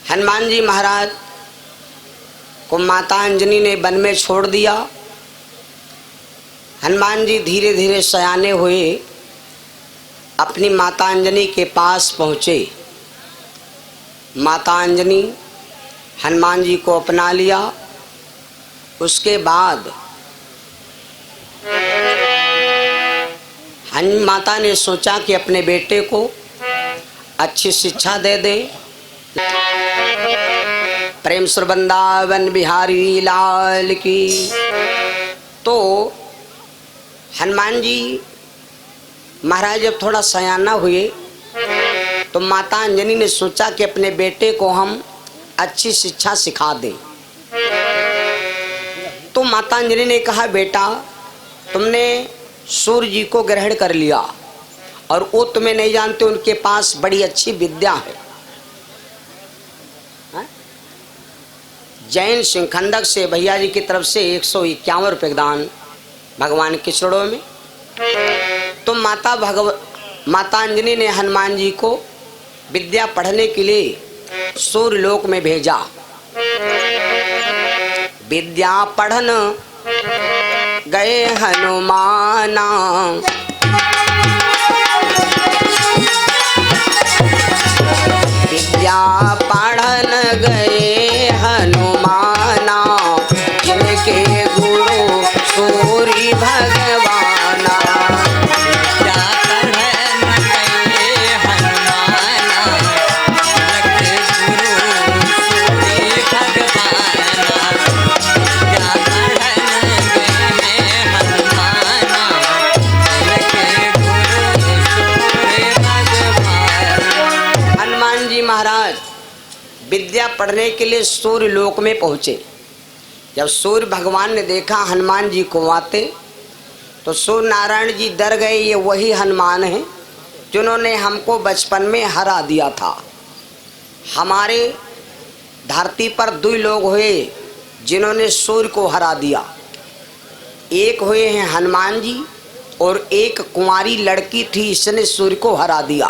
हनुमान जी महाराज को माता अंजनी ने वन में छोड़ दिया। हनुमान जी धीरे धीरे सयाने हुए अपनी माता अंजनी के पास पहुँचे। माता अंजनी हनुमान जी को अपना लिया। उसके बाद माता ने सोचा कि अपने बेटे को अच्छी शिक्षा दे दें। प्रेम सुर वृंदावन बिहारी लाल की। तो हनुमान जी महाराज जब थोड़ा सयाना हुए तो माता अंजनी ने सोचा कि अपने बेटे को हम अच्छी शिक्षा सिखा दें। तो माता अंजनी ने कहा, बेटा तुमने सूर्य जी को ग्रहण कर लिया और वो तुम्हें नहीं जानते, उनके पास बड़ी अच्छी विद्या है। जैन सिंह खंडक से भैया जी की तरफ से 151 रुपये दान भगवान के चरणों में। तो माता अंजनी ने हनुमान जी को विद्या पढ़ने के लिए सूर्य लोक में भेजा। विद्या पढ़न गए हनुमाना, विद्या पढ़न गए हनुमाना, जिनके गुरु सूर्य भगवाना। विद्या पढ़न गए हनुमाना, जिनके गुरु सूर्य भगवाना। विद्या पढ़न गए हनुमाना, जिनके गुरु सूर्य भगवाना। हनुमान जी महाराज विद्या पढ़ने के लिए सूर्य लोक में पहुँचे। जब सूर्य भगवान ने देखा हनुमान जी को आते तो सूर्य नारायण जी डर गए, ये वही हनुमान हैं जिन्होंने हमको बचपन में हरा दिया था। हमारे धरती पर दो लोग हुए जिन्होंने सूर्य को हरा दिया। एक हुए हैं हनुमान जी और एक कुंवारी लड़की थी, इसने सूर्य को हरा दिया।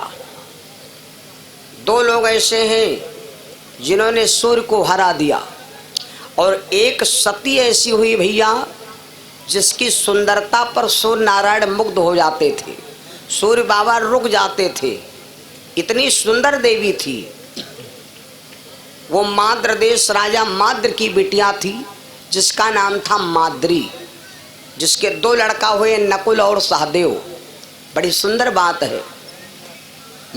दो लोग ऐसे हैं जिन्होंने सूर्य को हरा दिया। और एक सती ऐसी हुई भैया जिसकी सुंदरता पर सूर्य नारायण मुग्ध हो जाते थे, सूर्य बाबा रुक जाते थे। इतनी सुंदर देवी थी वो। माद्र देश राजा माद्र की बिटिया थी जिसका नाम था माद्री, जिसके दो लड़का हुए नकुल और सहदेव। बड़ी सुंदर बात है।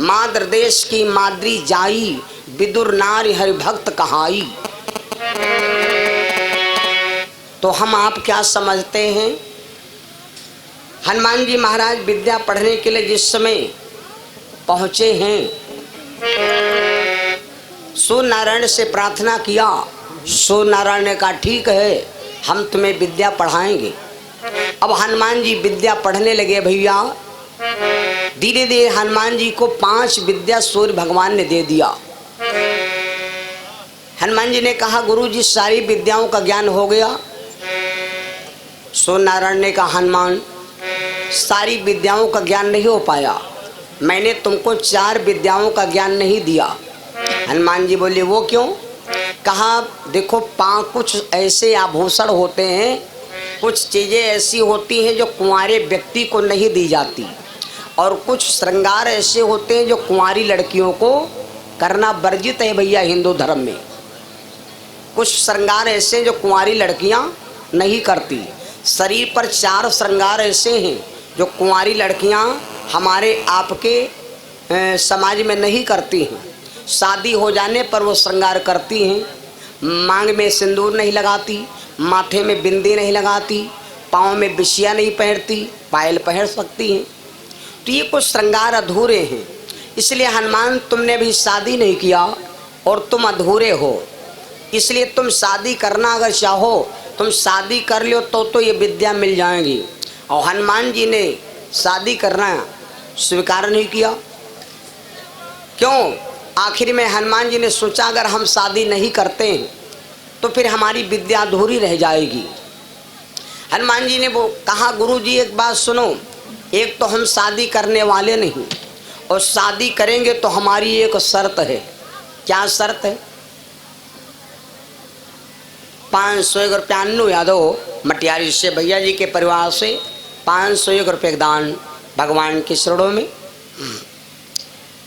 माद्र देश की माद्री जाई, विदुर नारी हरिभक्त कहाई। तो हम आप क्या समझते हैं? हनुमान जी महाराज विद्या पढ़ने के लिए जिस समय पहुँचे हैं, सूर्य नारायण से प्रार्थना किया। सूर्य नारायण ने कहा, ठीक है हम तुम्हें विद्या पढ़ाएंगे। अब हनुमान जी विद्या पढ़ने लगे भैया। धीरे धीरे हनुमान जी को 5 विद्या सूर्य भगवान ने दे दिया। हनुमान जी ने कहा, गुरु जी सारी विद्याओं का ज्ञान हो गया। सूर्य नारायण ने कहा, हनुमान सारी विद्याओं का ज्ञान नहीं हो पाया, मैंने तुमको 4 विद्याओं का ज्ञान नहीं दिया। हनुमान जी बोले, वो क्यों? कहा, देखो कुछ ऐसे आभूषण होते हैं, कुछ चीज़ें ऐसी होती हैं जो कुंवारे व्यक्ति को नहीं दी जाती, और कुछ श्रृंगार ऐसे होते हैं जो कुंवारी लड़कियों को करना वर्जित है भैया हिंदू धर्म में। कुछ श्रृंगार ऐसे जो कुंवारी लड़कियां नहीं करती। शरीर पर 4 श्रृंगार ऐसे हैं जो कुंवारी लड़कियां हमारे आपके समाज में नहीं करती हैं। शादी हो जाने पर वो श्रृंगार करती हैं। मांग में सिंदूर नहीं लगाती, माथे में बिंदी नहीं लगाती, पाँव में बिछिया नहीं पहनती, पायल पहन सकती हैं। तो ये कुछ श्रृंगार अधूरे हैं। इसलिए हनुमान तुमने भी शादी नहीं किया और तुम अधूरे हो, इसलिए तुम शादी करना अगर चाहो तुम शादी कर लो तो ये विद्या मिल जाएगी। और हनुमान जी ने शादी करना स्वीकार नहीं किया। क्यों? आखिर में हनुमान जी ने सोचा अगर हम शादी नहीं करते हैं तो फिर हमारी विद्या अधूरी रह जाएगी। हनुमान जी ने वो कहा, गुरु जी एक बात सुनो, एक तो हम शादी करने वाले नहीं और शादी करेंगे तो हमारी एक शर्त है। क्या शर्त है? 501 यादव मटियारी से भैया जी के परिवार से 501 रुपये दान भगवान के शरणों में।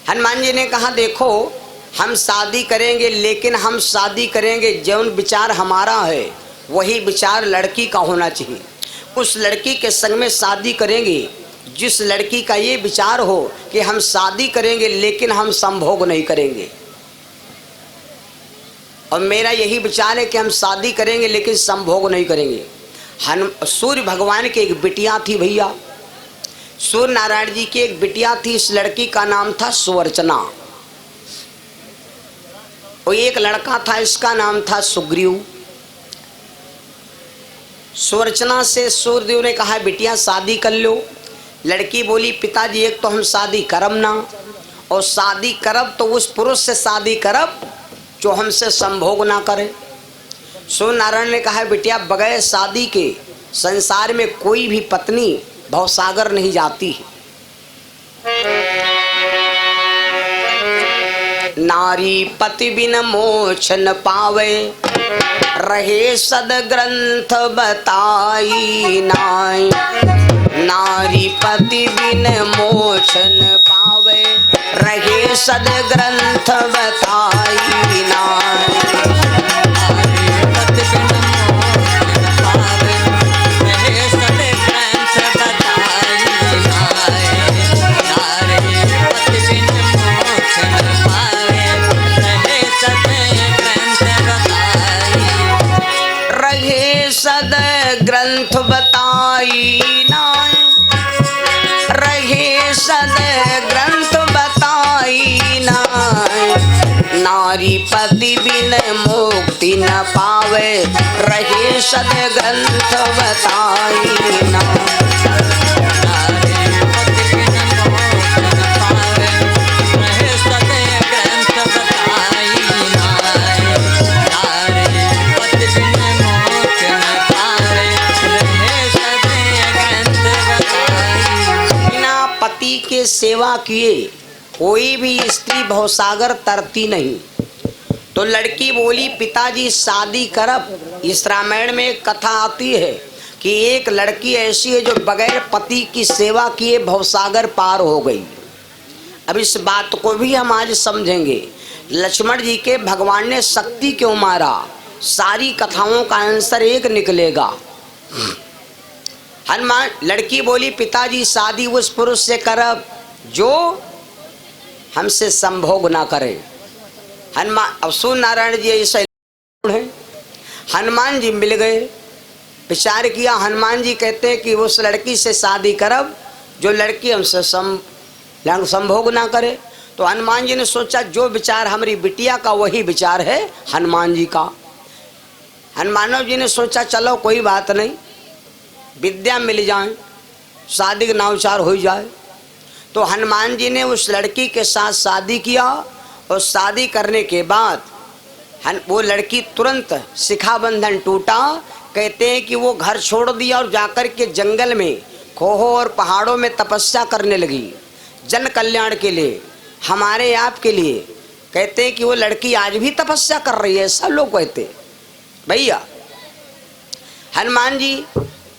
हनुमान जी ने कहा देखो हम शादी करेंगे, लेकिन हम शादी करेंगे जौन विचार हमारा है वही विचार लड़की का होना चाहिए। उस लड़की के संग में शादी करेंगे जिस लड़की का ये विचार हो कि हम शादी करेंगे लेकिन हम संभोग नहीं करेंगे। और मेरा यही विचार है कि हम शादी करेंगे लेकिन संभोग नहीं करेंगे। सूर्य भगवान की एक बिटिया थी भैया, सूर्य नारायण जी की एक बिटिया थी। इस लड़की का नाम था सुवर्चना और एक लड़का था, इसका नाम था सुग्रीव। सुवर्चना से सूर्यदेव ने कहा बिटिया शादी कर लो। लड़की बोली पिताजी एक तो हम शादी करब ना, और शादी करब तो उस पुरुष से शादी करब जो हमसे संभोग ना करे। सूर्य नारायण ने कहा बिटिया बगैर शादी के संसार में कोई भी पत्नी भवसागर नहीं जाती है। नारी पति बिन मोक्ष न पावे, रहे सद ग्रंथ बताई नाय। नारी पति बिन मोक्ष न पावे, रहे सद ग्रंथ बताई नाय। सद ग्रंथ बताई नाय, रहे सद ग्रंथ बताई नाय। नारी पति बिन मुक्ति न पावे, रहे सद ग्रंथ बताई नाय। के सेवा किए कोई भी स्त्री भवसागर तरती नहीं। तो लड़की बोली पिताजी शादी करब। इस रामायण में एक कथा आती है कि एक लड़की ऐसी है जो बगैर पति की सेवा किए भवसागर पार हो गई। अब इस बात को भी हम आज समझेंगे। लक्ष्मण जी के भगवान ने शक्ति क्यों मारा, सारी कथाओं का आंसर एक निकलेगा। हनुमान लड़की बोली पिताजी शादी उस पुरुष से करब जो हमसे संभोग ना करे। हनुमान अब सूर्य नारायण जी ऐसा है। हनुमान जी मिल गए, विचार किया। हनुमान जी कहते हैं कि उस लड़की से शादी करब जो लड़की हमसे संभोग ना करे। तो हनुमान जी ने सोचा जो विचार हमारी बिटिया का वही विचार है हनुमान जी का। हनुमानव जी ने सोचा चलो कोई बात नहीं, विद्या मिल जाए, शादी का नावचार हो जाए। तो हनुमान जी ने उस लड़की के साथ शादी किया और शादी करने के बाद वो लड़की तुरंत शिखा बंधन टूटा। कहते हैं कि वो घर छोड़ दिया और जाकर के जंगल में खोहों और पहाड़ों में तपस्या करने लगी जन कल्याण के लिए, हमारे आप के लिए। कहते हैं कि वो लड़की आज भी तपस्या कर रही है, सब लोग कहते भैया। हनुमान जी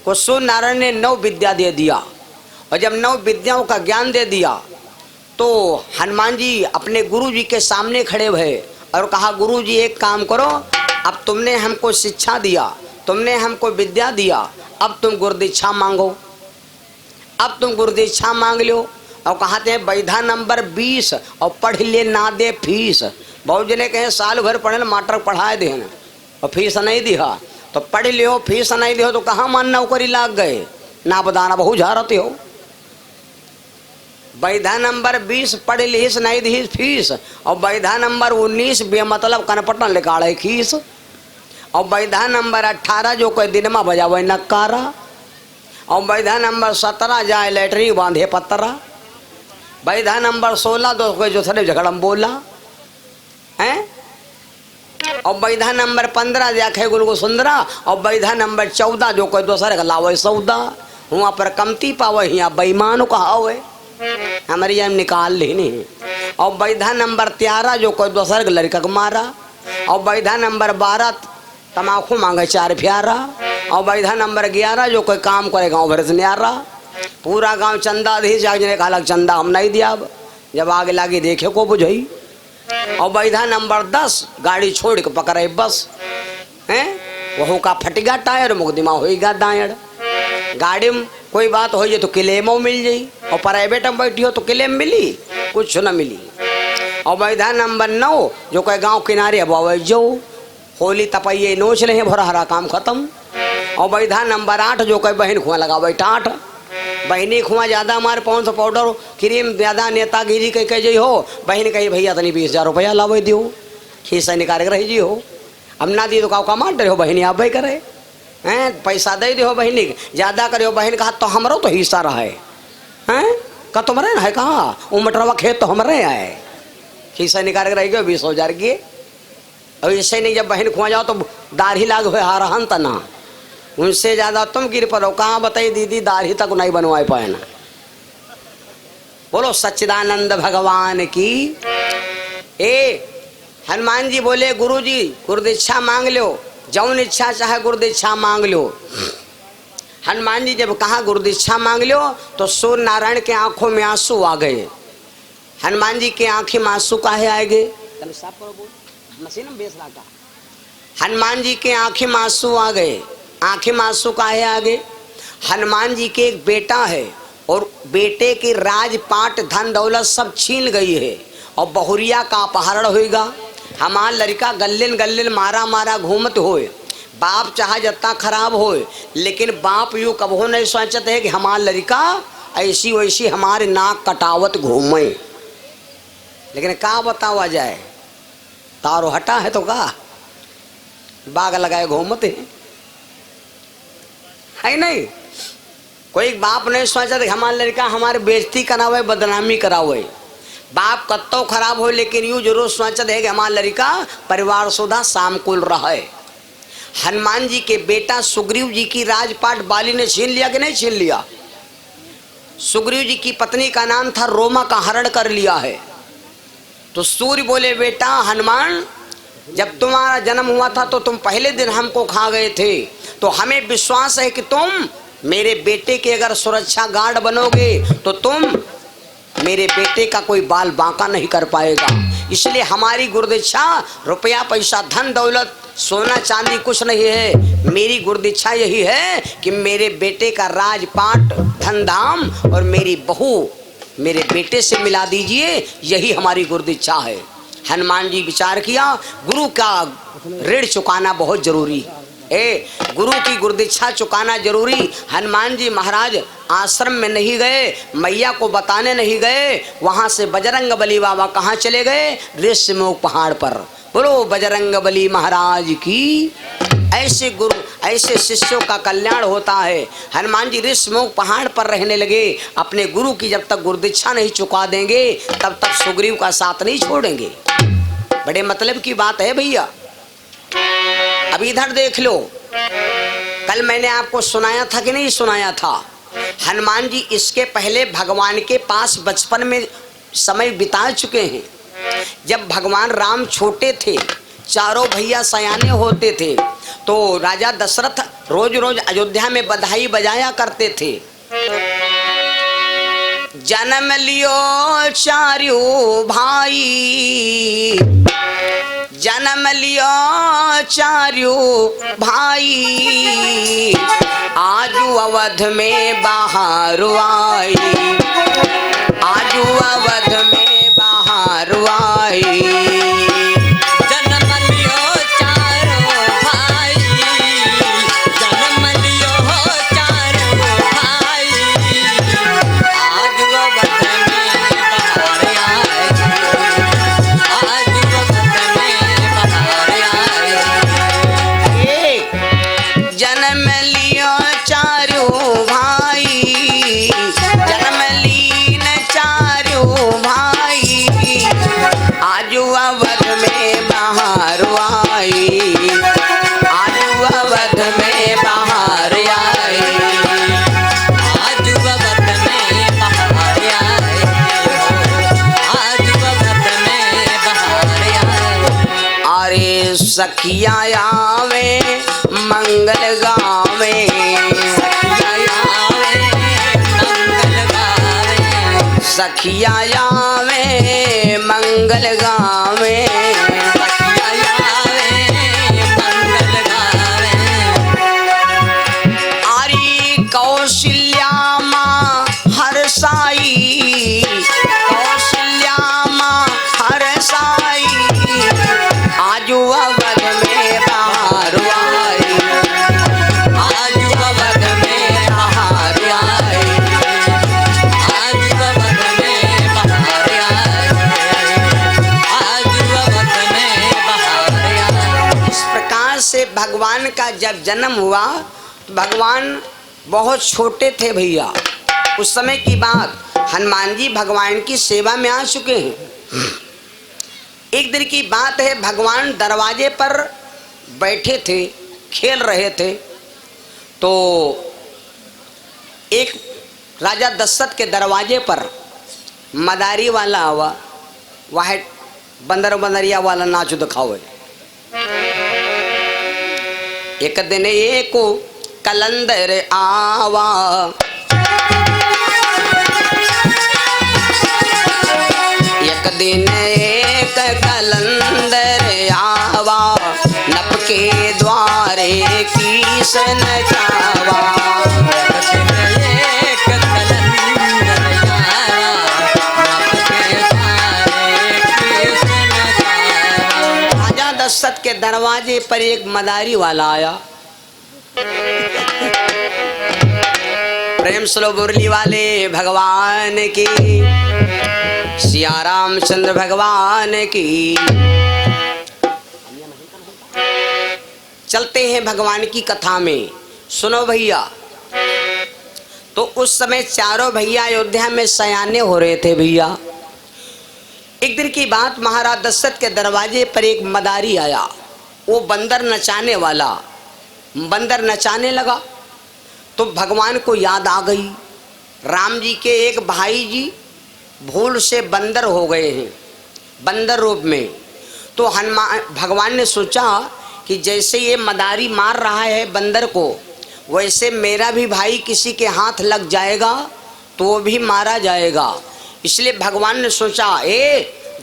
को सूर्य नारायण ने 9 विद्या दे दिया और जब 9 विद्याओं का ज्ञान दे दिया तो हनुमान जी अपने गुरु जी के सामने खड़े हुए और कहा गुरु जी एक काम करो, अब तुमने हमको शिक्षा दिया, तुमने हमको विद्या दिया, अब तुम गुरुदीक्षा मांगो। अब तुम गुरुदीक्षा मांग लो। और कहते हैं बैधा नंबर 20 और पढ़ ले ना दे फीस। बहुत जने कहे साल भर पढ़े माटर पढ़ाए दे और फीस नहीं दिया। तो पढ़ लियो फीस नहीं दियो तो कहाँ मान नौकरी लाग गए, ना बदाना बहु झारते हो। बैधा नंबर 20 पढ़ लिस नहीं दी फीस और बैधा नंबर 19 बेमतलब कनपटन निकाले खीस और बैधा नंबर 18 जो कोई दिन में बजावे नक्कारा और बैधा नंबर 17 जाए लेटरिन बांधे पत्तरा। बैधा नंबर 16 तो कोई जो थोड़े झगड़म बोला हैं। और बैधा नंबर 15 जाखे गुलगु सुंदरा और बैधा नंबर 14 जो कोई दूसरे का लावे सौदा। वहाँ पर कमती पावे यहाँ बेईमान कहावे हमारी जब निकाल लेने। और बैधा नंबर 13 जो कोई दूसरे का लड़का को मारा और बैधा नंबर 12 तमाकू मांगे 4 प्यारा। और बैधा नंबर 11 जो कोई काम करे गाँव भर से न्यारा। पूरा गांव चंदा दे जागने का अलग चंदा हम नहीं दिया। जब आगे लागे देखे को बुझई। और बैधा नंबर 10 गाड़ी छोड़ के पकड़े बस हैं। वह का फटेगा टायर मुकदमा होगा दायड़। गाड़ी में कोई बात हो जाए तो क्लेमो मिल जाई। और प्राइवेट में बैठी हो तो क्लेम मिली कुछ न मिली। और बैधा नंबर 9 जो कोई गांव किनारे अब जो होली तपाइए नोच रहे भरा हरा काम खत्म। और बैधा नंबर 8 जो कोई बहन खुआ लगा बैठा 8 बहनी खुआ ज्यादा हमारे 500 पाउडर क्रीम ज्यादा नेतागिरी कह जी हो। बहन कही भैया तनी 20,000 रुपया लावे दियो खीसा निकाल रही जी हो। अब ना दी तो का मार डरे हो बहनी आप भाई करे हैं पैसा दे दो बहनी ज्यादा करे हो। बहन कहा तो हमरो तो हिस्सा रहा है का तुम्हारे है कहाँ वो मटरवा खेत तो हमारे आए खीसा निकाल के रह गए 20,000 की। अब इससे नहीं जब बहन खुआ जाओ तो दाढ़ी लाग हुए हारहन तना उनसे ज्यादा तुम गिर पड़ो। कहाँ बताई दीदी दाढ़ी तक नहीं बनवाए पाए ना। बोलो सच्चिदानंद भगवान की। ए हनुमान जी बोले गुरु जी गुरुदीक्षा मांग लो जौन इच्छा चाहे गुरुदीक्षा मांग लो। हनुमान जी जब कहा गुरुदीक्षा मांग लो तो सूर्य नारायण के आंखों में आंसू आ गए। हनुमान जी के आंखें में आंसू काहे आए गए। हनुमान जी के आंखें में आंसू आ गए। आंखें में आंसू काहे आ गए। हनुमान जी के एक बेटा है और बेटे की राजपाट धन दौलत सब छीन गई है और बहुरिया का अपहरण होएगा। हमार लड़का गल्लिन गल्लिन मारा मारा घूमत होए। बाप चाहे जितना खराब होए लेकिन बाप यूँ कबहो नहीं सोचते है कि हमार लड़का ऐसी वैसी हमारे नाक कटावत घूमे। लेकिन का बतावा जाए तारो हटा है तो का बाग लगाए घूमते है नहीं। कोई बाप नहीं सोचा कि हमारा लड़का हमारे बेइज्जती करावे बदनामी करावे। बाप कत्तो खराब हो लेकिन यूँ जरूर सोचते है कि हमारा लड़का परिवार सुधा सामकुल रहे। हनुमान जी के बेटा सुग्रीव जी की राजपाट बाली ने छीन लिया कि नहीं छीन लिया। सुग्रीव जी की पत्नी का नाम था रोमा का हरण कर लिया है। तो सूर्य बोले बेटा हनुमान जब तुम्हारा जन्म हुआ था तो तुम पहले दिन हमको खा गए थे। तो हमें विश्वास है कि तुम मेरे बेटे के अगर सुरक्षा गार्ड बनोगे तो तुम मेरे बेटे का कोई बाल बांका नहीं कर पाएगा। इसलिए हमारी गुरुदीक्षा रुपया पैसा धन दौलत सोना चांदी कुछ नहीं है। मेरी गुरुदीक्षा यही है कि मेरे बेटे का राजपाट धन धाम और मेरी बहू मेरे बेटे से मिला दीजिए। यही हमारी गुरुदीक्षा है। हनुमान जी विचार किया गुरु का ऋण चुकाना बहुत जरूरी। गुरु की गुरुदीक्षा चुकाना जरूरी। हनुमान जी महाराज आश्रम में नहीं गए मैया को बताने नहीं गए। वहां से बजरंग बली बाबा कहाँ चले गए ऋषिमुख पहाड़ पर। बोलो बजरंग बली महाराज की। ऐसे गुरु ऐसे शिष्यों का कल्याण होता है। हनुमान जी ऋषिमुख पहाड़ पर रहने लगे। अपने गुरु की जब तक गुरुदीक्षा नहीं चुका देंगे तब तक सुग्रीव का साथ नहीं छोड़ेंगे। बड़े मतलब की बात है भैया। अब इधर देख लो कल मैंने आपको सुनाया था कि नहीं सुनाया था। हनुमान जी इसके पहले भगवान के पास बचपन में समय बिता चुके हैं। जब भगवान राम छोटे थे चारों भैया सयाने होते थे तो राजा दशरथ रोज रोज अयोध्या में बधाई बजाया करते थे। जन्म लियो चारू भाई जन्म लियो चारू भाई आजू अवध में बाहर आई आजू अवध में बाहर आई। सखिया आवे मंगल गावे, सखिया आवे मंगल गावे, आरी कौशल्या माँ हर साई, कौशल्या माँ हर साई, आजू अवध में बाहर आई, आजू अवध में बाहर आई, आजू अवध में बाहर आई, आजू अवध में बाहर आई। इस प्रकार से भगवान का जब जन्म हुआ तो भगवान बहुत छोटे थे भैया। उस समय की बात, हनुमान जी भगवान की सेवा में आ चुके हैं। एक दिन की बात है, भगवान दरवाजे पर बैठे थे, खेल रहे थे, तो एक राजा दशरथ के दरवाजे पर मदारी वाला आवा, वह बंदर बंदरिया वाला नाच दिखावे। एक दिन एक कलंदर आवा, एक दिन एक कलंदर आवा, नप के द्वारे किसन जावा, एक कलंदर आवा, नप के द्वारे किसन जावा। राजा दशरथ के दरवाजे पर एक मदारी वाला आया। प्रेम स्लो मुरली वाले भगवान की, सिया रामचंद्र भगवान की। चलते हैं भगवान की कथा में, सुनो भैया। तो उस समय चारों भैया अयोध्या में सयाने हो रहे थे भैया। एक दिन की बात, महाराज दशरथ के दरवाजे पर एक मदारी आया, वो बंदर नचाने वाला, बंदर नचाने लगा तो भगवान को याद आ गई, राम जी के एक भाई जी भूल से बंदर हो गए हैं, बंदर रूप में। तो हनुमान भगवान ने सोचा कि जैसे ये मदारी मार रहा है बंदर को, वैसे मेरा भी भाई किसी के हाथ लग जाएगा तो वो भी मारा जाएगा। इसलिए भगवान ने सोचा,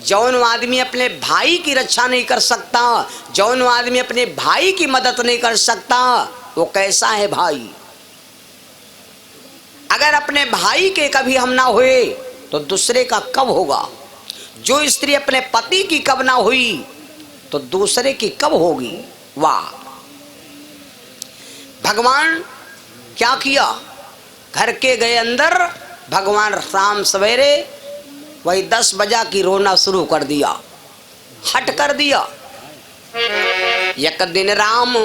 जौन आदमी अपने भाई की रक्षा नहीं कर सकता, जौन आदमी अपने भाई की मदद नहीं कर सकता, वो कैसा है भाई। अगर अपने भाई के कभी हम ना हुए तो दूसरे का कब होगा। जो स्त्री अपने पति की कब ना हुई तो दूसरे की कब होगी। वाह। भगवान क्या किया, घर के गए अंदर, भगवान शाम सवेरे वही 10 बजा की रोना शुरू कर दिया, हट कर दिया। एक दिन राम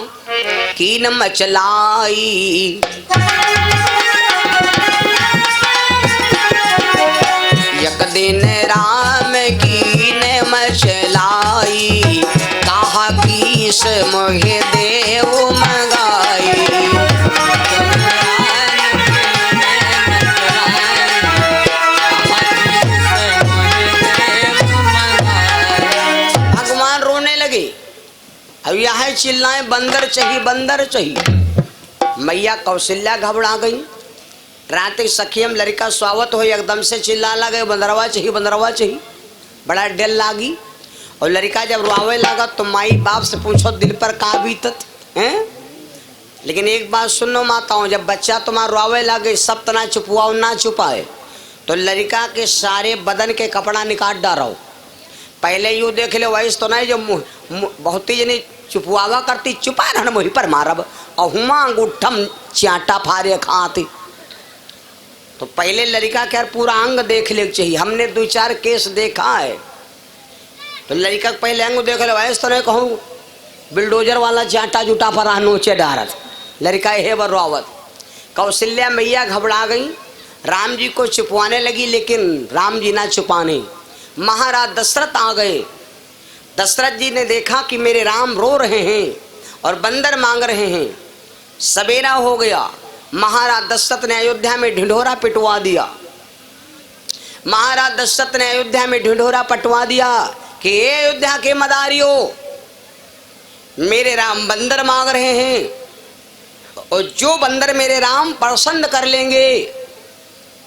की न मचलाई, एक दिन राम की न मचलाई, कहा किस मोहे देव मंगाई। भगवान रोने लगे। अब यह चिल्लाए बंदर चाहिए, बंदर चाहिए। मैया कौशल्या घबरा गई। रात सखियम लड़का स्वागत हो, एकदम से चिल्ला लगे बंदरवा चाहिए, बंदरवा चाहिए। बड़ा डर लागी। और लड़का जब रोवे लगा तो माई बाप से पूछो दिल पर का बीतत है। लेकिन एक बात सुनो माताओं, जब बच्चा तुम्हारा रोवे लगे, सब तना छुपवाओ ना छुपाए, तो लड़का के सारे बदन के कपड़ा निकाल डालो। पहले यूँ देख ले, वैसे तो नहीं, जो बहुत ही जनी चुपवावा करती, चुपा रहना मुही पर मारब और हुआ अंगूठम चाटा फारे खाती। तो पहले लड़का के पूरा अंग देख ले चाहिए। हमने 2-4 केस देखा है। तो लड़का पहले अंग देख ले, वैसे तो नहीं कहूँ बिल्डोजर वाला चाटा जुटा पर नोचे डारत, लड़का हे बरवावत। कौशल्या मैया घबरा गई, राम जी को छुपवाने लगी, लेकिन राम जी ना छुपाने। महाराज दशरथ आ गए। दशरथ जी ने देखा कि मेरे राम रो रहे हैं और बंदर मांग रहे हैं। सवेरा हो गया। महाराज दशरथ ने अयोध्या में ढिंढोरा पिटवा दिया। महाराज दशरथ ने अयोध्या में ढिंढोरा पटवा दिया कि अयोध्या के मदारियों, मेरे राम बंदर मांग रहे हैं, और जो बंदर मेरे राम पसंद कर लेंगे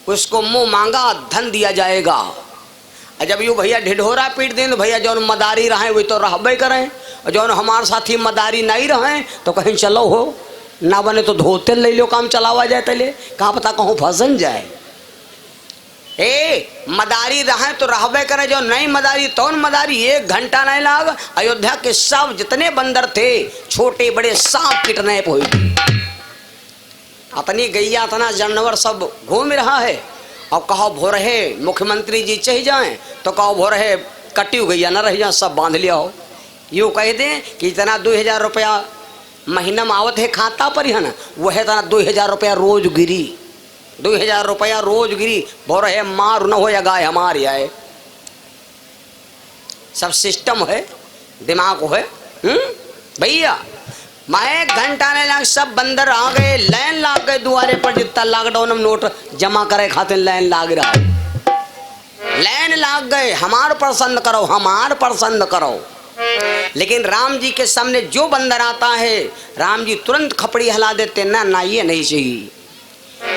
उसको मुंह मांगा धन दिया जाएगा। और जब यू भैया ढिढोरा पीट दें तो भैया जौन मदारी रहे वही तो रहबे करें, और जौन हमारे साथी मदारी नहीं रहे तो कहीं चलो हो ना, बने तो धोते ले लो, काम चलावा जाए तले, कहाँ पता कहूँ फंसन जाए। मदारी रहे तो रहबे करे, जो नहीं मदारी तो मदारी 1 घंटा नहीं लाग। अयोध्या के सब जितने बंदर थे छोटे बड़े सांप किडनैप हुई, अपनी गैया इतना जानवर सब घूम रहा है। अब कहो भो रहे मुख्यमंत्री जी चाहिए जाए तो कहो भो रहे कटी गैया न रह जाए, सब बांध लिया हो। यूँ कह दें कि इतना 2000 रुपया महीना में आवत है खाता पर है ना, वह है इतना 2000 रुपया रोज गिरी, 2000 रुपया रोज गिरी। भो रहे मार न हो या गाय हमारी आए, सब सिस्टम है, दिमाग है भैया। मैं 1 घंटा नहीं लाग, सब बंदर आ गए, लाइन लाग गए द्वारे पर। जितना लॉकडाउन में नोट जमा करे खाते लाइन लाग रहा है, लाइन लाग गए, हमार पसंद करो, हमार पसंद करो। लेकिन राम जी के सामने जो बंदर आता है राम जी तुरंत खपड़ी हिला देते, ना ना ये नहीं चाहिए।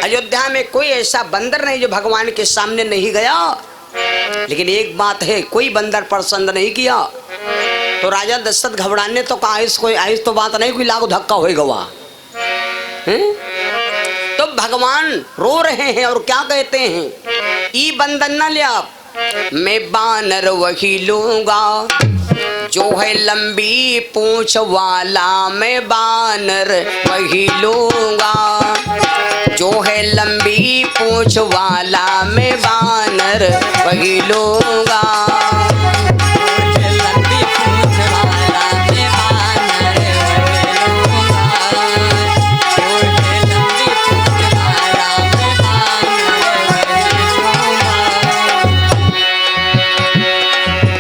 अयोध्या में कोई ऐसा बंदर नहीं जो भगवान के सामने नहीं गया। लेकिन एक बात है, कोई बंदर पसंद नहीं किया तो राजा दशरथ घबराने तो कहा कोई आइस तो बात नहीं, कोई लागू धक्का हो गवा। तो भगवान रो रहे हैं और क्या कहते हैं, ई बंदर न लिया, मैं बानर वही लूंगा जो है लंबी पूंछ वाला, मैं बानर वही लूंगा जो है लंबी पूंछ वाला, मैं बानर वही लूंगा।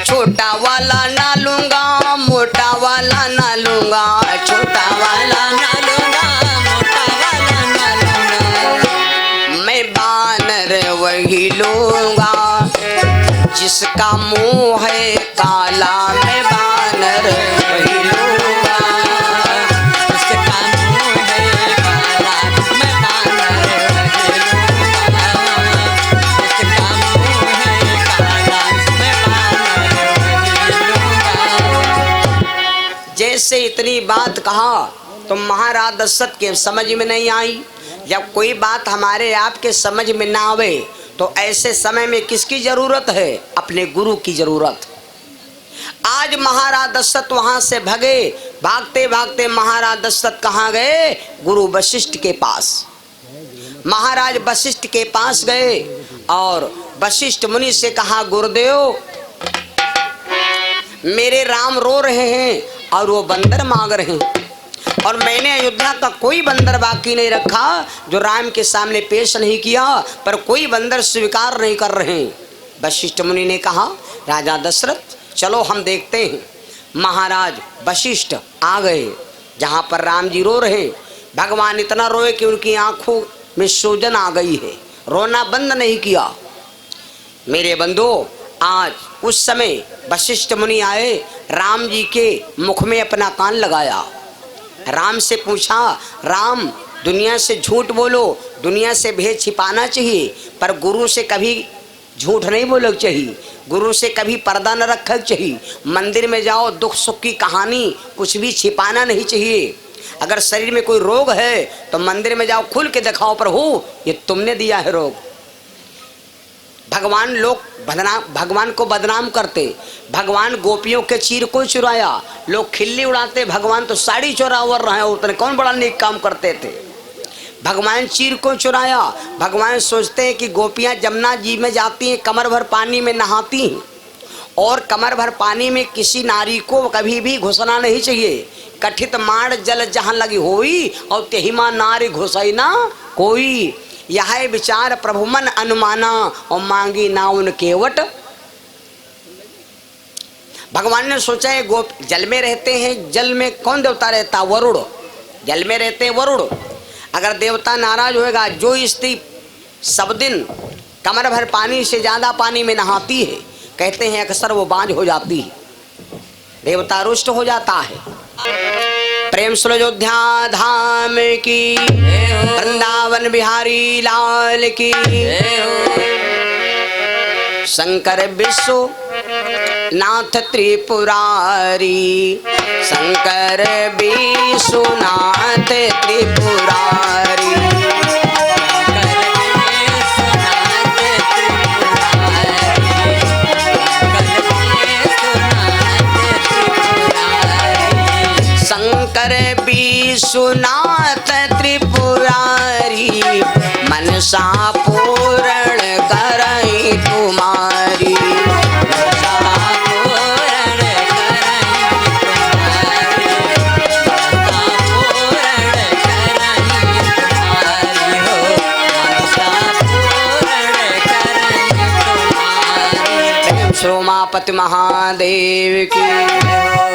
छोटा वाला ना लूंगा, मोटा वाला ना लूंगा, छोटा वाला ना लूंगा, मोटा वाला ना लूंगा, मैं बानर वही लूंगा जिसका मुंह है काला, मैं बानर वही लूंगा जिसका मुंह है काला, मैं बानर वही लूंगा जिसका मुंह है काला, मैं बानर वही लूंगा। जैसे इतनी बात कहा तो महाराज दशरथ के समझ में नहीं आई। जब कोई बात हमारे आपके समझ में ना आवे तो ऐसे समय में किसकी जरूरत है, अपने गुरु की जरूरत। आज महाराज दशरथ वहां से भगे, भागते भागते महाराज दशरथ कहाँ गए, गुरु वशिष्ठ के पास। महाराज वशिष्ठ के पास गए और वशिष्ठ मुनि से कहा, गुरुदेव मेरे राम रो रहे हैं और वो बंदर मांग रहे हैं, और मैंने अयोध्या का कोई बंदर बाकी नहीं रखा जो राम के सामने पेश नहीं किया, पर कोई बंदर स्वीकार नहीं कर रहे हैं। वशिष्ठ मुनि ने कहा, राजा दशरथ चलो हम देखते हैं। महाराज वशिष्ठ आ गए जहाँ पर राम जी रो रहे। भगवान इतना रोए कि उनकी आंखों में सूजन आ गई है, रोना बंद नहीं किया। मेरे बंधुओं, आज उस समय वशिष्ठ मुनि आए, राम जी के मुख में अपना कान लगाया, राम से पूछा, राम दुनिया से झूठ बोलो, दुनिया से भेद छिपाना चाहिए, पर गुरु से कभी झूठ नहीं बोलना चाहिए, गुरु से कभी पर्दा न रखना चाहिए। मंदिर में जाओ, दुख सुख की कहानी कुछ भी छिपाना नहीं चाहिए। अगर शरीर में कोई रोग है तो मंदिर में जाओ, खुल के दिखाओ, प्रभु ये तुमने दिया है रोग। भगवान लोग भगवान को बदनाम करते, भगवान गोपियों के चीर को चुराया, लोग खिल्ली उड़ाते, भगवान तो साड़ी चोरावर रहे, उतने कौन बड़ा नेक काम करते थे। भगवान चीर को चुराया। भगवान सोचते हैं कि गोपियां जमुना जी में जाती हैं, कमर भर पानी में नहाती हैं, और कमर भर पानी में किसी नारी को कभी भी घुसना नहीं चाहिए। कठित माड़ जल जहाँ लगी होई, और तेहिमा नारी घुसई ना कोई। यह विचार प्रभु मन अनुमाना, और मांगी ना उन केवट। भगवान ने सोचा है गोप जल में रहते हैं, जल में कौन देवता रहता, वरुण, जल में रहते हैं वरुण। अगर देवता नाराज होएगा, जो स्त्री सब दिन कमर भर पानी से ज्यादा पानी में नहाती है, कहते हैं अक्सर वो बांझ हो जाती है। देवता रुष्ट हो जाता है। प्रेम सुन अयोध्या धाम की, वृंदावन बिहारी लाल की। शंकर विश्व नाथ त्रिपुरारी, शंकर विश्वनाथ त्रिपुरारी। शंकर विश्वनाथ त्रिपुरारी, मनसा पूर्ण करई तुम्हारी। उमापति महादेव की।